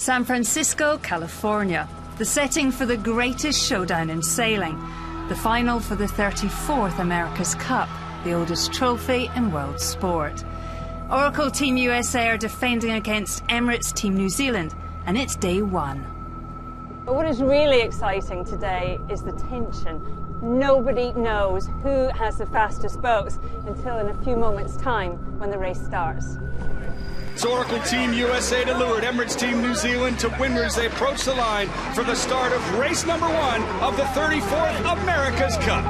San Francisco, California, the setting for the greatest showdown in sailing, the final for the 34th America's Cup, the oldest trophy in world sport. Oracle Team USA are defending against Emirates Team New Zealand, and it's day one. But what is really exciting today is the tension. Nobody knows who has the fastest boats until in a few moments' time when the race starts. It's Oracle Team USA to leeward, Emirates Team New Zealand to windward as they approach the line for the start of race number one of the 34th America's Cup.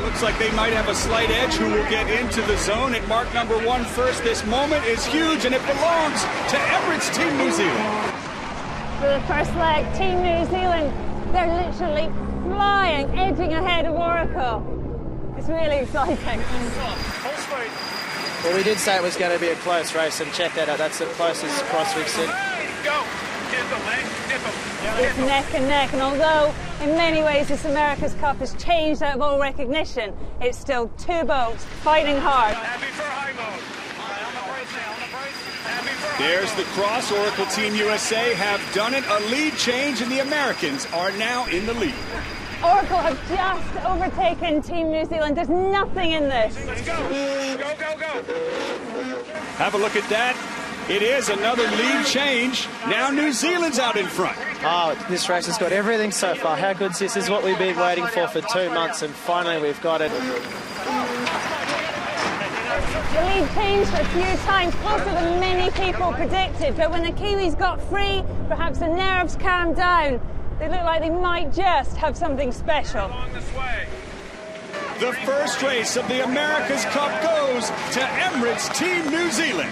Looks like they might have a slight edge. Who will get into the zone at mark number one first? This moment is huge, and it belongs to Emirates Team New Zealand. For the first leg, Team New Zealand, they're literally flying, edging ahead of Oracle. It's really exciting. Well, we did say it was going to be a close race, and check that out. That's the closest cross we've seen. Go! It's neck and neck, and although in many ways this America's Cup has changed out of all recognition, it's still two boats fighting hard. Happy for high mode. There's the cross. Oracle Team USA have done it. A lead change, and the Americans are now in the lead. Oracle have just overtaken Team New Zealand. There's nothing in this. Let's go. Go, go, go. Have a look at that. It is another lead change. Now New Zealand's out in front. Oh, this race has got everything so far. How good is this? This is what we've been waiting for 2 months, and finally we've got it. The lead changed a few times, closer than many people predicted, but when the Kiwis got free, perhaps the nerves calmed down. They look like they might just have something special. Along this way. The first race of the America's Cup goes to Emirates Team New Zealand.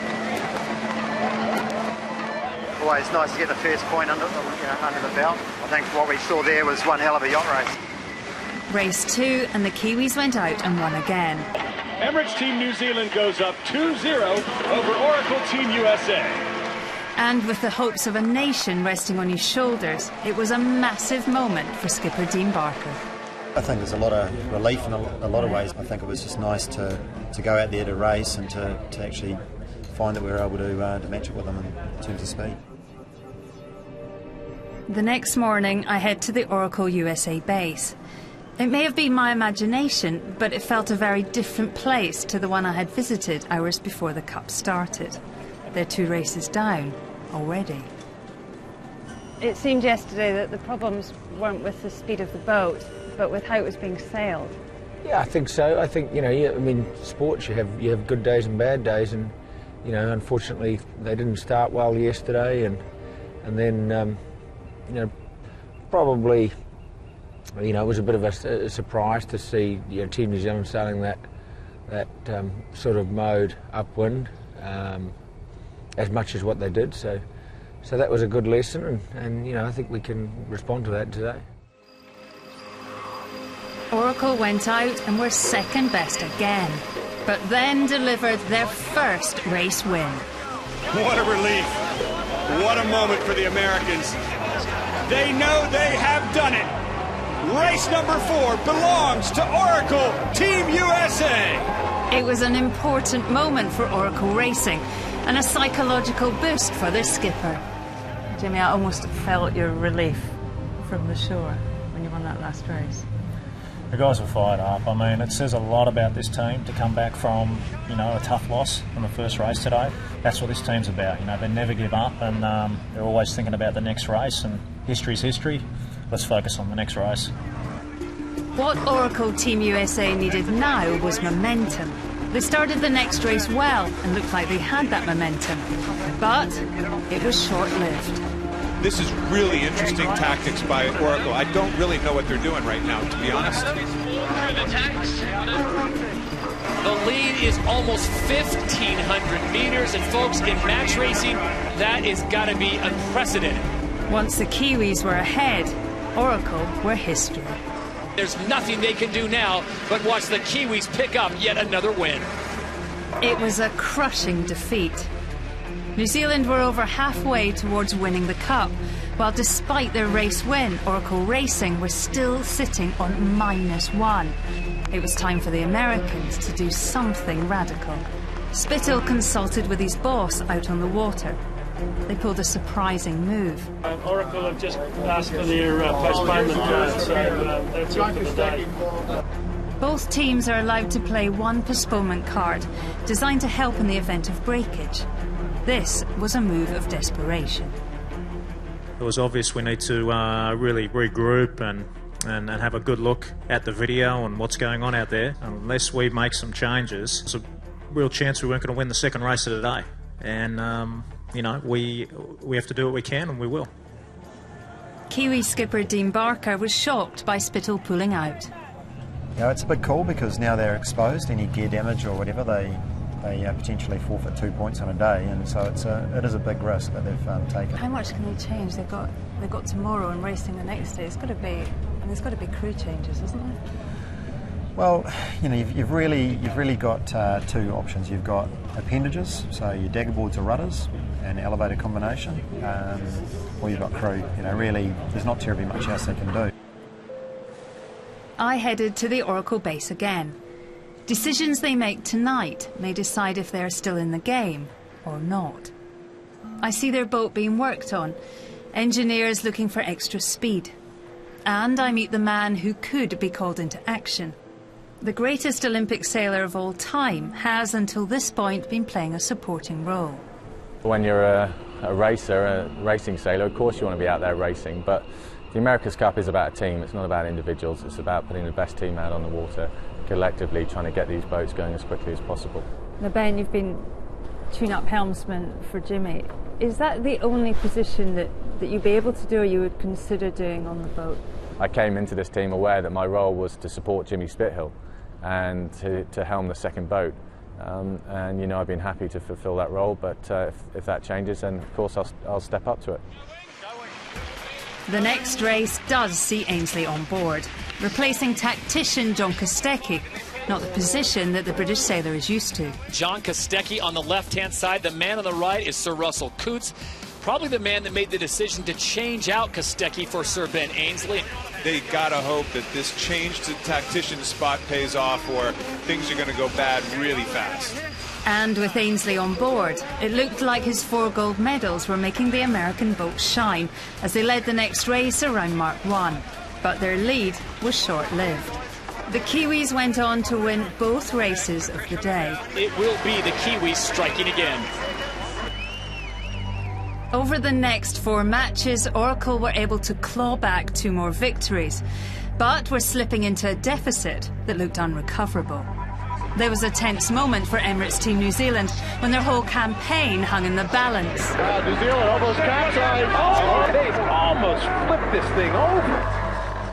Always nice to get the first point under the belt. I think what we saw there was one hell of a yacht race. Race two, and the Kiwis went out and won again. Emirates Team New Zealand goes up 2-0 over Oracle Team USA. And with the hopes of a nation resting on his shoulders, it was a massive moment for skipper Dean Barker. I think there's a lot of relief in a lot of ways. I think it was just nice to go out there to race and to actually find that we were able to match it with them in terms of speed. The next morning, I head to the Oracle USA base. It may have been my imagination, but it felt a very different place to the one I had visited hours before the Cup started. They're 2 races down already. It seemed yesterday that the problems weren't with the speed of the boat, but with how it was being sailed. Yeah, I think so. I think, sports, you have good days and bad days, and, unfortunately they didn't start well yesterday, and then, probably, it was a bit of a surprise to see Team New Zealand sailing that sort of mode upwind as much as what they did. So that was a good lesson, and I think we can respond to that today. Oracle went out and were second best again, but then delivered their first race win. What a relief. What a moment for the Americans. They know they have done it. Race number 4 belongs to Oracle Team USA. It was an important moment for Oracle Racing and a psychological boost for their skipper. Jimmy, I almost felt your relief from the shore when you won that last race. The guys were fired up. I mean, it says a lot about this team to come back from, a tough loss from the first race today. That's what this team's about. They never give up, and they're always thinking about the next race, and history's history. Let's focus on the next race. What Oracle Team USA needed now was momentum. They started the next race well and looked like they had that momentum, but it was short-lived. This is really interesting tactics by Oracle. I don't really know what they're doing right now, to be honest. The lead is almost 1,500 meters, and folks, in match racing, that is got to be unprecedented. Once the Kiwis were ahead, Oracle were history. There's nothing they can do now but watch the Kiwis pick up yet another win. It was a crushing defeat. New Zealand were over halfway towards winning the Cup, while despite their race win, Oracle Racing was still sitting on -1. It was time for the Americans to do something radical, Spithill consulted with his boss out on the water. They pulled a surprising move. Oracle have just asked for their postponement card, so that's it for the day. Both teams are allowed to play one postponement card, designed to help in the event of breakage. This was a move of desperation. It was obvious we need to really regroup and have a good look at the video and what's going on out there. Unless we make some changes, there's a real chance we weren't going to win the second race of the day. And, you know, we have to do what we can, and we will. Kiwi skipper Dean Barker was shocked by Spithill pulling out. You know, it's a big call because now they're exposed. Any gear damage or whatever, they potentially forfeit 2 points on a day, and so it is a big risk that they've taken. How much can they change? They've got tomorrow and racing the next day. It's got to be, and there's got to be crew changes, isn't there? Well, you know, you've really got two options. You've got appendages, so your dagger boards or rudders, and elevator combination, or you've got crew. You know, really, there's not terribly much else they can do. I headed to the Oracle base again. Decisions they make tonight may decide if they're still in the game or not. I see their boat being worked on, engineers looking for extra speed. And I meet the man who could be called into action. The greatest Olympic sailor of all time has, until this point, been playing a supporting role. When you're a racer, a racing sailor, of course you want to be out there racing, but the America's Cup is about a team. It's not about individuals. It's about putting the best team out on the water, collectively trying to get these boats going as quickly as possible. Now, Ben, you've been tune-up helmsman for Jimmy. Is that the only position that you'd be able to do, or you would consider doing on the boat? I came into this team aware that my role was to support Jimmy Spithill and to helm the second boat. And, you know, I've been happy to fulfil that role, but if that changes, then, of course, I'll step up to it. The next race does see Ainsley on board, replacing tactician John Kostecki, not the position that the British sailor is used to. John Kostecki on the left-hand side. The man on the right is Sir Russell Coutts, probably the man that made the decision to change out Kostecki for Sir Ben Ainsley. They gotta hope that this change to tactician spot pays off, or things are going to go bad really fast. And with Ainsley on board, it looked like his 4 gold medals were making the American boat shine as they led the next race around Mark 1. But their lead was short-lived. The Kiwis went on to win both races of the day. It will be the Kiwis striking again. Over the next 4 matches, Oracle were able to claw back 2 more victories, but were slipping into a deficit that looked unrecoverable. There was a tense moment for Emirates Team New Zealand when their whole campaign hung in the balance. New Zealand almost capsized. Oh, they've almost flipped this thing over.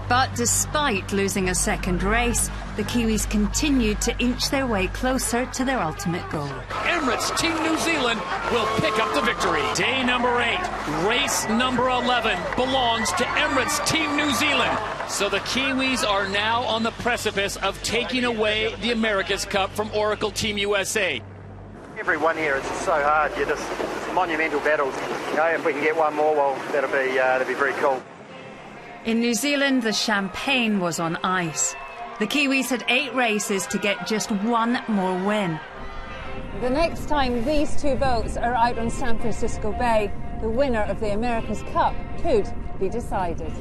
But despite losing a second race, the Kiwis continued to inch their way closer to their ultimate goal. Emirates Team New Zealand will pick up the victory. Day number 8, race number 11 belongs to Emirates Team New Zealand. So the Kiwis are now on the precipice of taking away the America's Cup from Oracle Team USA. Every one here is so hard. It's monumental battles. You know, if we can get one more, well, that'd be very cool. In New Zealand, the champagne was on ice. The Kiwis had 8 races to get just 1 more win. The next time these 2 boats are out on San Francisco Bay, the winner of the America's Cup could be decided.